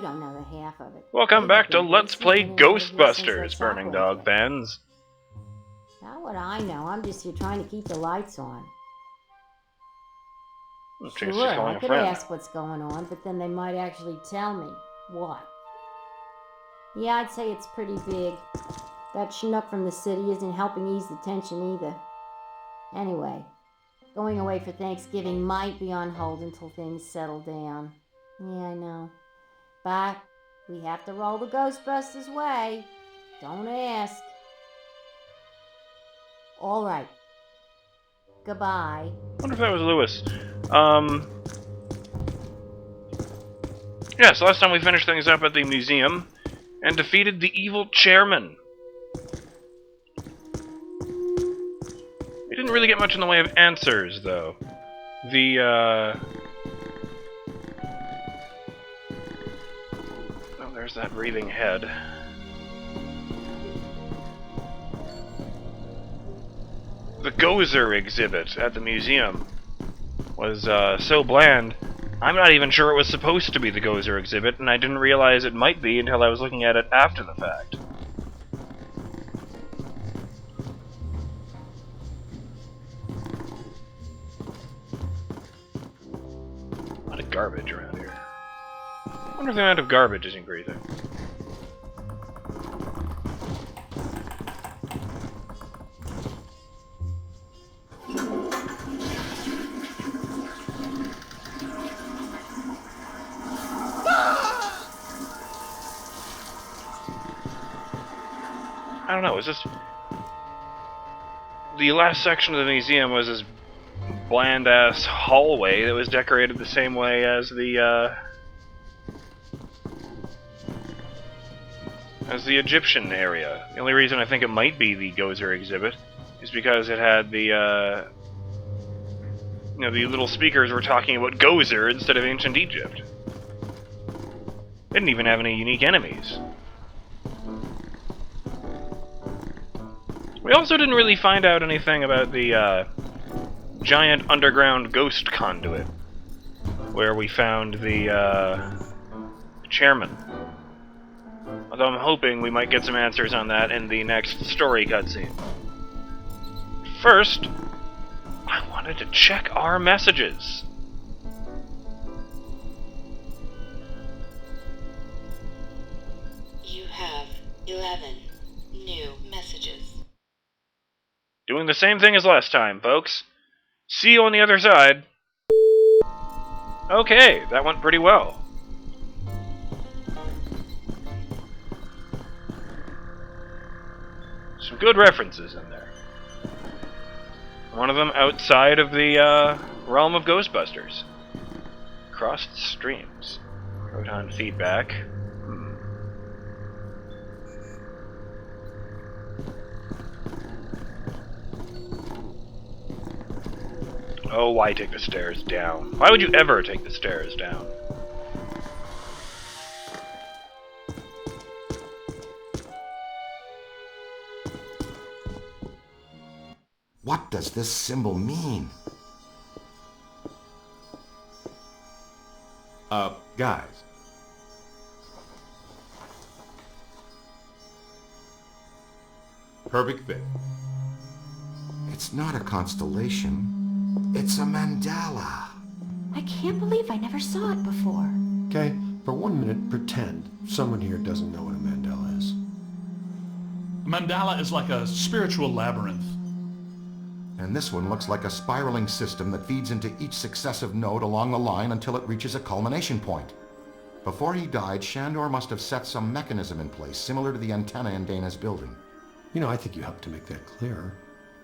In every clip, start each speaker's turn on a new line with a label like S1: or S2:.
S1: don't know the half of it.
S2: Welcome back to Let's Play
S1: Since
S2: Ghostbusters,
S1: that
S2: Burning
S1: software
S2: Dog
S1: thing.
S2: fans.
S1: How would I know? I'm just here trying to keep the lights on.
S2: Tracy's
S1: Sure,
S2: calling
S1: I
S2: a
S1: could
S2: friend.
S1: ask what's going on, but then they might actually tell me. What? Yeah, I'd say it's pretty big. That schnook from the city isn't helping ease the tension either. Anyway, going away for Thanksgiving might be on hold until things settle down. Yeah, I know. But we have to roll the Ghostbusters way. Don't ask. All right. Goodbye.
S2: I wonder if that was Lewis. Yeah, so last time we finished things up at the museum and defeated the evil chairman. We didn't really get much in the way of answers, though. Oh, there's that breathing head. The Gozer exhibit at the museum was so bland, I'm not even sure it was supposed to be the Gozer exhibit, and I didn't realize it might be until I was looking at it after the fact. A lot of garbage around here. I wonder if the amount of garbage is increasing. I don't know, is this... The last section of the museum was this bland-ass hallway that was decorated the same way as the Egyptian area. The only reason I think it might be the Gozer exhibit is because it had the, the little speakers were talking about Gozer instead of ancient Egypt. They didn't even have any unique enemies. We also didn't really find out anything about the giant underground ghost conduit, where we found the chairman. Although I'm hoping we might get some answers on that in the next story cutscene. First, I wanted to check our messages.
S3: You have 11 new messages.
S2: Doing the same thing as last time, folks. See you on the other side. Okay, that went pretty well. Some good references in there. One of them outside of the realm of Ghostbusters. Crossed streams. Proton feedback. Oh, why take the stairs down? Why would you ever take the stairs down?
S4: What does this symbol mean?
S5: Guys. Perfect fit.
S4: It's not a constellation. It's a mandala.
S6: I can't believe I never saw it before.
S5: Okay, for 1 minute, pretend someone here doesn't know what a mandala is.
S7: Mandala is like a spiritual labyrinth.
S4: And this one looks like a spiraling system that feeds into each successive node along the line until it reaches a culmination point. Before he died, Shandor must have set some mechanism in place, similar to the antenna in Dana's building.
S5: You know, I think you helped to make that clearer.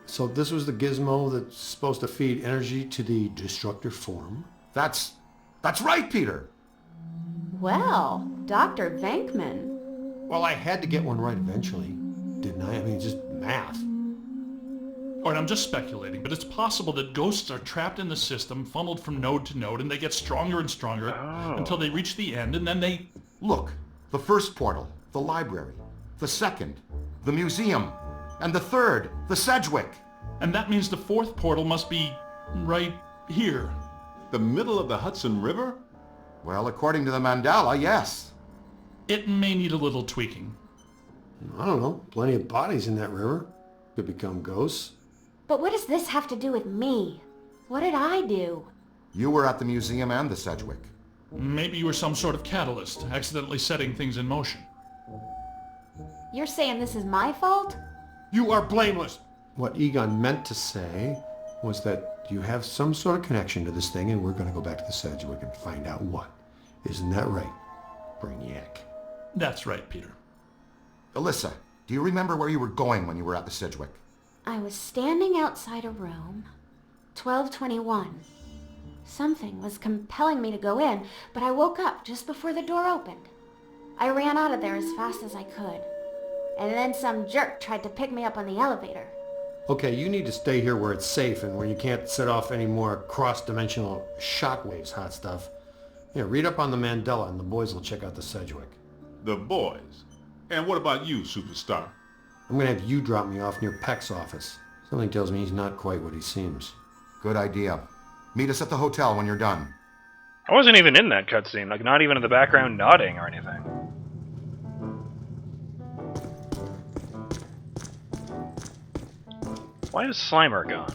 S5: So this was the gizmo that's supposed to feed energy to the destructor form?
S4: That's right, Peter!
S6: Well, Dr. Venkman.
S5: Well, I had to get one right eventually, didn't I? I mean, just math.
S7: Alright, I'm just speculating, but it's possible that ghosts are trapped in the system, funneled from node to node, and they get stronger and stronger until they reach the end, and then they...
S4: Look, the first portal, the library. The second, the museum. And the third, the Sedgwick.
S7: And that means the fourth portal must be right here.
S8: The middle of the Hudson River?
S4: Well, according to the Mandala, yes.
S7: It may need a little tweaking.
S5: I don't know. Plenty of bodies in that river. Could become ghosts.
S6: But what does this have to do with me? What did I do?
S4: You were at the museum and the Sedgwick.
S7: Maybe you were some sort of catalyst, accidentally setting things in motion.
S6: You're saying this is my fault?
S5: You are blameless. What Egon meant to say was that you have some sort of connection to this thing, and we're going to go back to the Sedgwick and find out what. Isn't that right, Brainiac?
S7: That's right, Peter.
S4: Alyssa, do you remember where you were going when you were at the Sedgwick?
S6: I was standing outside a room, 1221. Something was compelling me to go in, but I woke up just before the door opened. I ran out of there as fast as I could. And then some jerk tried to pick me up on the elevator.
S5: Okay, you need to stay here where it's safe and where you can't set off any more cross-dimensional shockwaves, hot stuff. Yeah, read up on the Mandala and the boys will check out the Sedgwick.
S8: The boys? And what about you, superstar?
S5: I'm going to have you drop me off near Peck's office. Something tells me he's not quite what he seems.
S4: Good idea. Meet us at the hotel when you're done.
S2: I wasn't even in that cutscene, like not even in the background nodding or anything. Why is Slimer gone?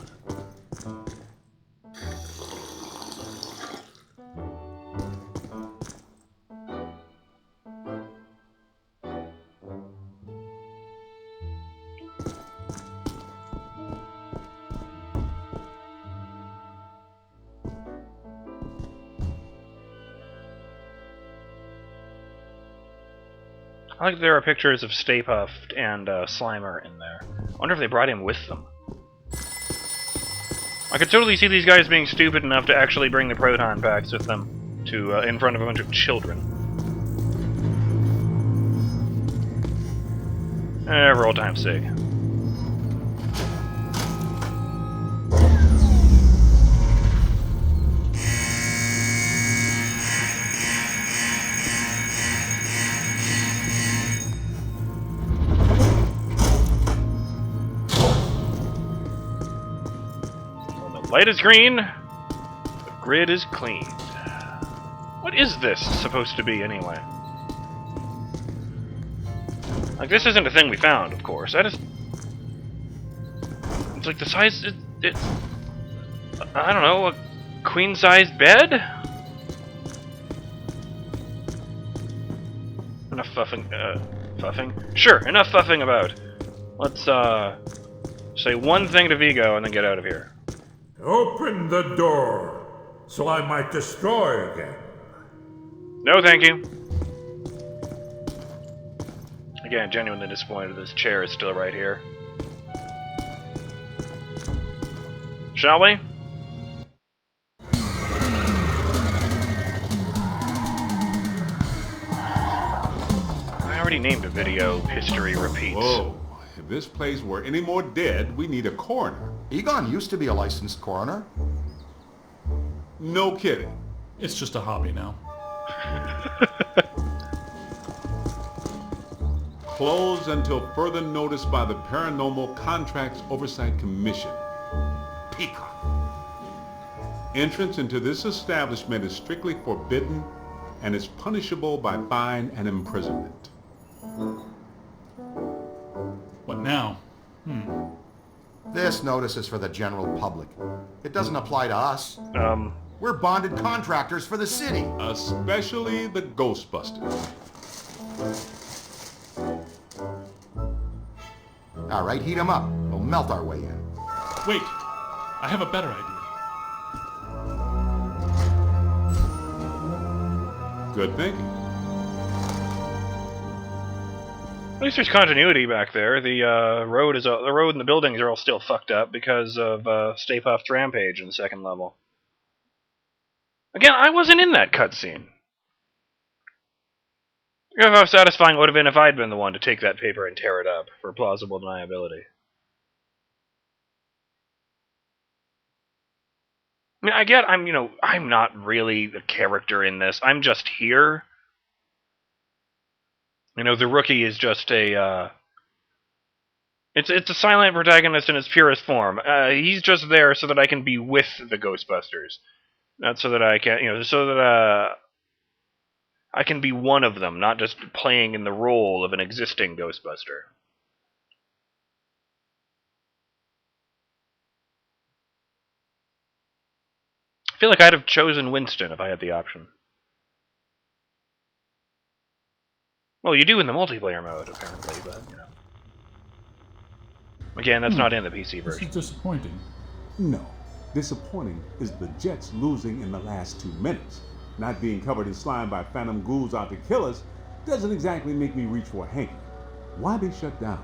S2: I like there are pictures of Stay Puft and Slimer in there. I wonder if they brought him with them. I could totally see these guys being stupid enough to actually bring the proton packs with them to in front of a bunch of children. For old time's sake. Light is green, the grid is clean. What is this supposed to be, anyway? Like, this isn't a thing we found, of course. It's like the size... It's... I don't know, a queen-sized bed? Enough fuffing... fuffing? Sure, enough fuffing about. Let's, say one thing to Vigo and then get out of here.
S9: Open the door, so I might destroy again.
S2: No, thank you. Again, genuinely disappointed this chair is still right here. Shall we? I already named a video History Repeats.
S8: Whoa. If this place were any more dead, we need a coroner.
S4: Egon used to be a licensed coroner.
S8: No kidding.
S7: It's just a hobby now.
S8: Closed until further notice by the Paranormal Contracts Oversight Commission. Peacock. Entrance into this establishment is strictly forbidden and is punishable by fine and imprisonment.
S7: What now?
S4: This notice is for the general public. It doesn't apply to us. We're bonded contractors for the city.
S8: Especially the Ghostbusters.
S4: All right, heat 'em up. We'll melt our way in.
S7: Wait, I have a better idea.
S8: Good thinking.
S2: At least there's continuity back there. The road and the buildings are all still fucked up because of Stay Puft's rampage in the second level. Again, I wasn't in that cutscene. How satisfying it would have been if I'd been the one to take that paper and tear it up for plausible deniability. I mean, I get I'm not really the character in this. I'm just here. The rookie is just a, it's a silent protagonist in its purest form. He's just there so that I can be with the Ghostbusters. Not so that I can, so that, I can be one of them, not just playing in the role of an existing Ghostbuster. I feel like I'd have chosen Winston if I had the option. Well, you do in the multiplayer mode, apparently, but, you know. Again, that's not in the PC
S7: This
S2: version.
S7: is disappointing.
S8: No. Disappointing is the Jets losing in the last 2 minutes. Not being covered in slime by phantom ghouls out to kill us doesn't exactly make me reach for a hanky. Why they shut down?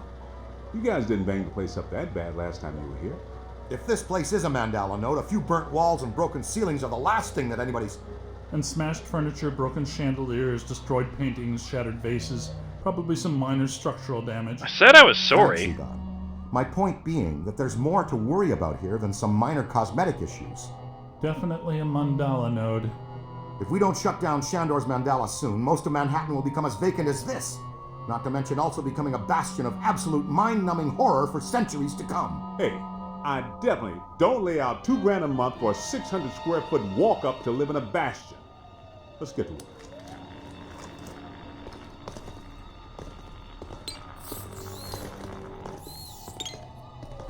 S8: You guys didn't bang the place up that bad last time you were here.
S4: If this place is a Mandala node, a few burnt walls and broken ceilings are the last thing that anybody's...
S7: And smashed furniture, broken chandeliers, destroyed paintings, shattered vases, probably some minor structural damage.
S2: I said I was sorry.
S4: Thanks, Egon. My point being that there's more to worry about here than some minor cosmetic issues.
S7: Definitely a Mandala node.
S4: If we don't shut down Shandor's Mandala soon, most of Manhattan will become as vacant as this. Not to mention also becoming a bastion of absolute mind-numbing horror for centuries to come.
S8: Hey, I definitely don't lay out $2,000 a month for a 600 square foot walk-up to live in a bastion. Let's get to work.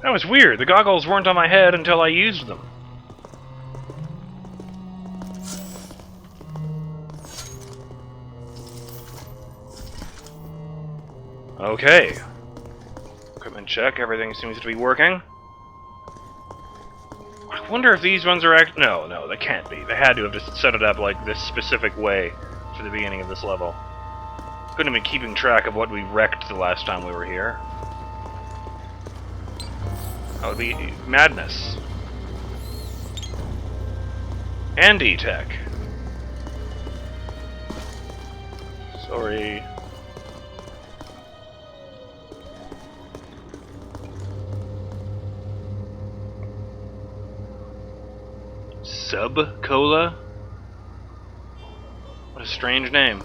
S2: That was weird. The goggles weren't on my head until I used them. Okay. Equipment check. Everything seems to be working. I wonder if these ones are No, they can't be. They had to have just set it up like this specific way for the beginning of this level. Couldn't have been keeping track of what we wrecked the last time we were here. That would be madness. Andy Tech. Sorry. Sub-Cola? What a strange name.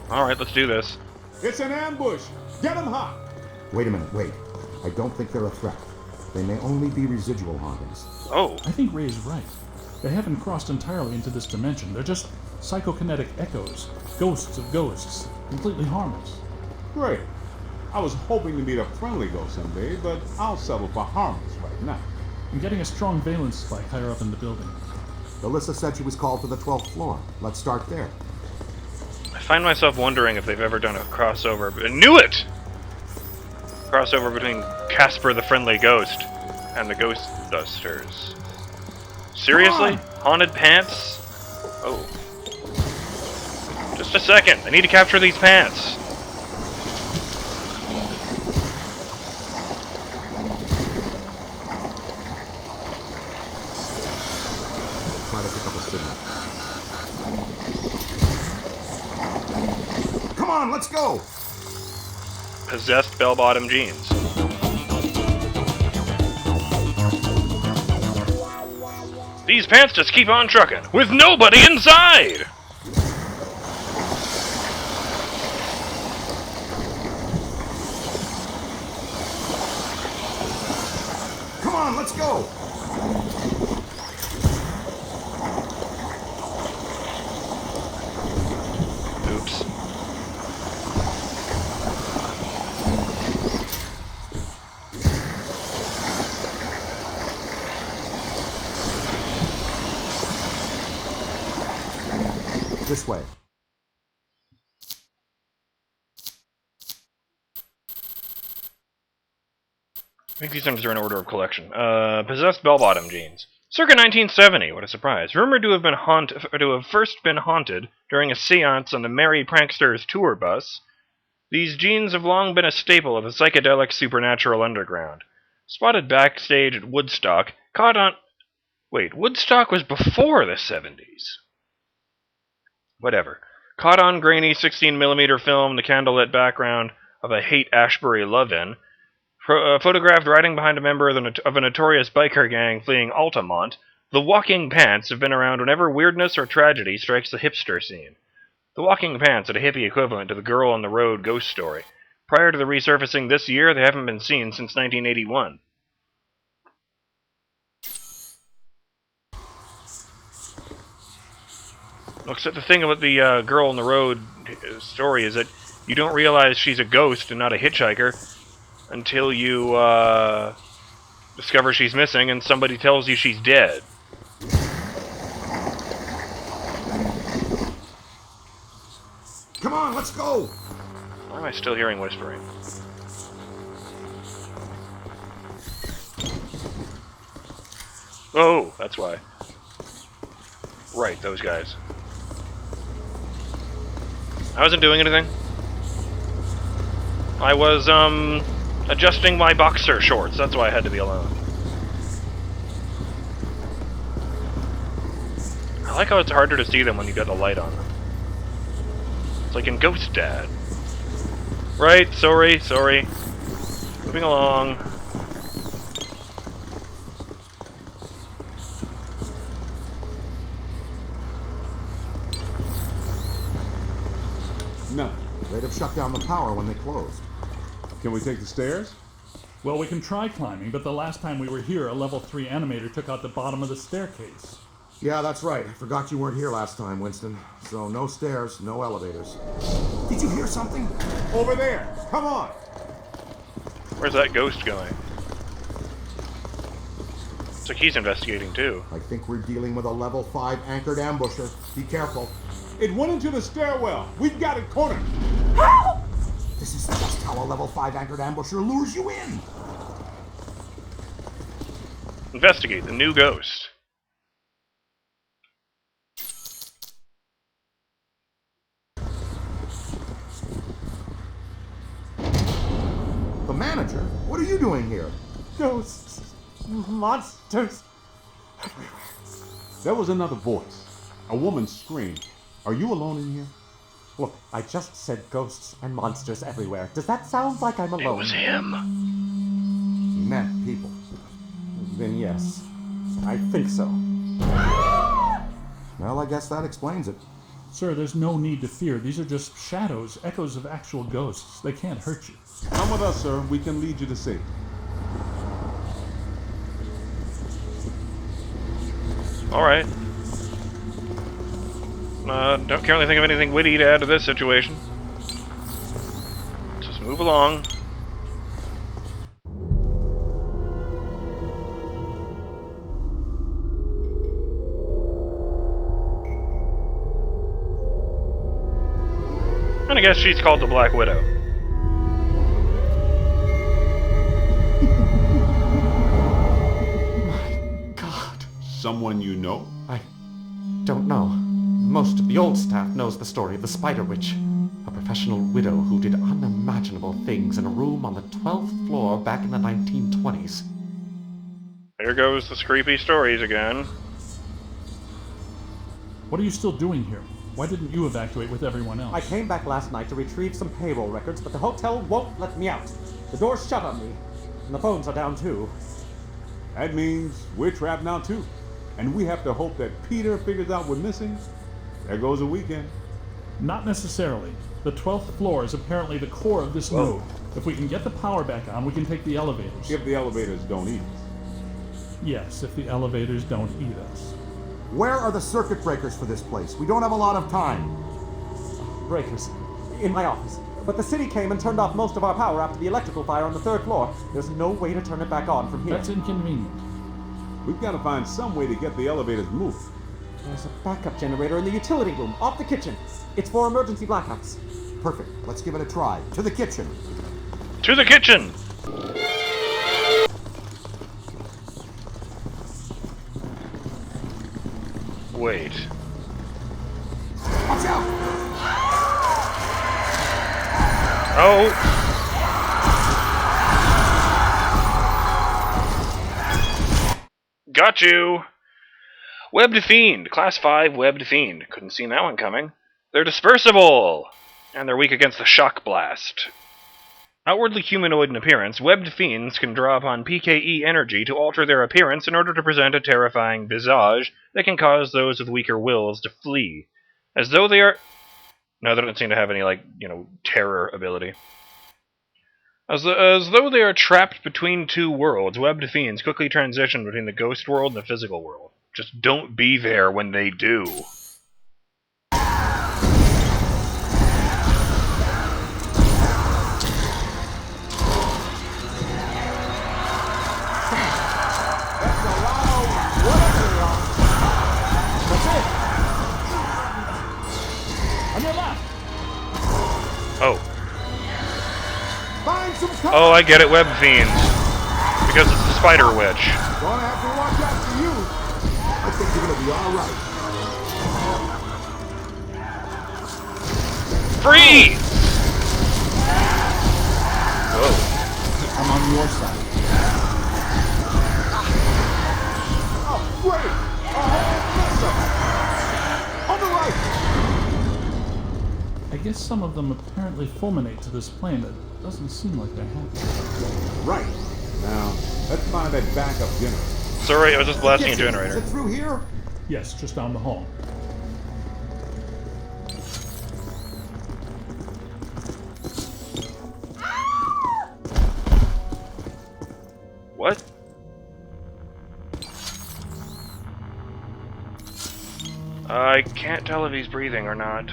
S2: Alright, let's do this.
S8: It's an ambush! Get them hot!
S4: Wait a minute, wait. I don't think they're a threat. They may only be residual hauntings.
S2: Oh.
S7: I think Ray is right. They haven't crossed entirely into this dimension. They're just psychokinetic echoes. Ghosts of ghosts. Completely harmless.
S8: Great. I was hoping to meet a friendly ghost someday, but I'll settle for harmless right now.
S7: I'm getting a strong valence spike higher up in the building.
S4: Alyssa said she was called to the 12th floor. Let's start there.
S2: I find myself wondering if they've ever done a crossover. I knew it! Crossover between Casper the Friendly Ghost and the Ghostbusters. Seriously? Haunted pants? Oh. Just a second. I need to capture these pants.
S4: Try to pick up a signal. Come on, let's go!
S2: Possessed bell-bottom jeans. These pants just keep on trucking, with nobody inside!
S4: Come on, let's go!
S2: Oops.
S4: This way.
S2: I think these items are in order of collection. Possessed bell-bottom jeans. Circa 1970, what a surprise. Rumored to have first been haunted during a seance on the Merry Pranksters tour bus, these jeans have long been a staple of the psychedelic supernatural underground. Spotted backstage at Woodstock, Woodstock was before the 70s. Whatever. Caught on grainy 16mm film, the candlelit background of a Haight-Ashbury love-in, photographed riding behind a member of a notorious biker gang fleeing Altamont, the Walking Pants have been around whenever weirdness or tragedy strikes the hipster scene. The Walking Pants had a hippie equivalent to the Girl on the Road ghost story. Prior to the resurfacing this year, they haven't been seen since 1981. Looks at the thing about the girl on the road story is that you don't realize she's a ghost and not a hitchhiker until you discover she's missing and somebody tells you she's dead.
S4: Come on, let's go!
S2: Why am I still hearing whispering? Oh, that's why. Right, those guys. I wasn't doing anything. I was, adjusting my boxer shorts. That's why I had to be alone. I like how it's harder to see them when you got the light on them. It's like in Ghost Dad. Right, sorry. Moving along.
S8: No.
S4: They'd have shut down the power when they closed.
S8: Can we take the stairs?
S7: Well, we can try climbing, but the last time we were here, a level 3 animator took out the bottom of the staircase.
S4: Yeah, that's right. I forgot you weren't here last time, Winston. So no stairs, no elevators. Did you hear something?
S8: Over there! Come on!
S2: Where's that ghost going? Looks like he's investigating too.
S4: I think we're dealing with a level 5 anchored ambusher. Be careful.
S8: It went into the stairwell. We've got it cornered.
S4: This is just how a level 5 anchored ambusher lures you in.
S2: Investigate the new ghost.
S4: The manager? What are you doing here?
S10: Ghosts, monsters.
S8: There was another voice. A woman's scream. Are you alone in here?
S10: Look, I just said ghosts and monsters everywhere. Does that sound like I'm
S2: It
S10: alone?
S2: was him.
S4: He meant people.
S10: Then yes, I think so.
S4: Well, I guess that explains it.
S7: Sir, there's no need to fear. These are just shadows, echoes of actual ghosts. They can't hurt you.
S8: Come with us, sir. We can lead you to safety.
S2: Alright. Don't currently think of anything witty to add to this situation. Just move along. And I guess she's called the Black Widow.
S10: God,
S8: Someone you know?
S10: I don't know. Most of the old staff knows the story of the Spider Witch, a professional widow who did unimaginable things in a room on the 12th floor back in the 1920s.
S2: There goes the creepy stories again.
S7: What are you still doing here? Why didn't you evacuate with everyone else?
S10: I came back last night to retrieve some payroll records, but the hotel won't let me out. The door's shut on me, and the phones are down too.
S8: That means we're trapped now too. And we have to hope that Peter figures out we're missing. There goes a weekend.
S7: Not necessarily. The 12th floor is apparently the core of this node. If we can get the power back on, we can take the elevators.
S8: If the elevators don't eat us.
S7: Yes, if the elevators don't eat us.
S4: Where are the circuit breakers for this place? We don't have a lot of time.
S10: Breakers. In my office. But the city came and turned off most of our power after the electrical fire on the 3rd floor. There's no way to turn it back on from here.
S7: That's inconvenient.
S8: We've got to find some way to get the elevators moving.
S10: There's a backup generator in the utility room, off the kitchen. It's for emergency blackouts.
S4: Perfect. Let's give it a try. To the kitchen.
S2: To the kitchen! Wait.
S4: Watch out!
S2: Oh! Got you! Webbed Fiend. Class 5 Webbed Fiend. Couldn't see that one coming. They're dispersible! And they're weak against the shock blast. Outwardly humanoid in appearance, Webbed Fiends can draw upon PKE energy to alter their appearance in order to present a terrifying visage that can cause those with weaker wills to flee. As though they are... No, they don't seem to have any, terror ability. As though they are trapped between two worlds, Webbed Fiends quickly transition between the ghost world and the physical world. Just don't be there when they do. Oh.
S4: Find some cover!
S2: Oh, I get it, web fiends. Because it's the spider witch.
S4: Gonna have to watch out for you. I think you're gonna be alright.
S2: Freeze! Whoa.
S11: I'm on your side.
S4: Oh, great! A whole mess of them! On the right!
S7: I guess some of them apparently fulminate to this plane. That doesn't seem like they're happy.
S8: Right. Now, let's find that backup generator.
S2: Sorry, I was just blasting a
S4: Is
S2: generator.
S4: it through here?
S7: Yes, just down the hall.
S2: What? I can't tell if he's breathing or not.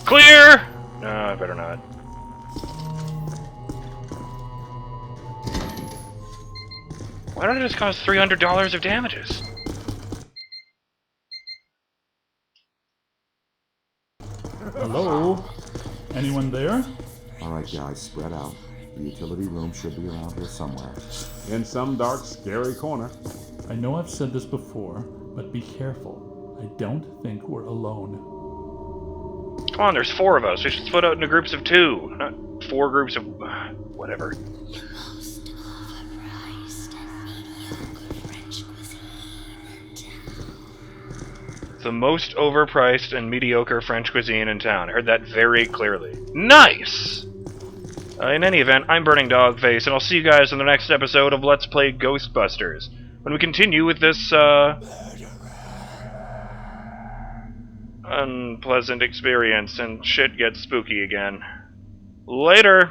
S2: Clear! No, I better not. Why did it just cost $300 of damages?
S7: Hello? Anyone there?
S12: Alright guys, spread out. The utility room should be around here somewhere.
S8: In some dark, scary corner.
S7: I know I've said this before, but be careful. I don't think we're alone.
S2: Come on, there's 4 of us. We should split out into groups of 2, not 4 groups of... whatever. The most overpriced and mediocre French cuisine in town. I heard that very clearly. Nice! In any event, I'm BurningDogFace, and I'll see you guys in the next episode of Let's Play Ghostbusters, when we continue with this, unpleasant experience, and shit gets spooky again. Later!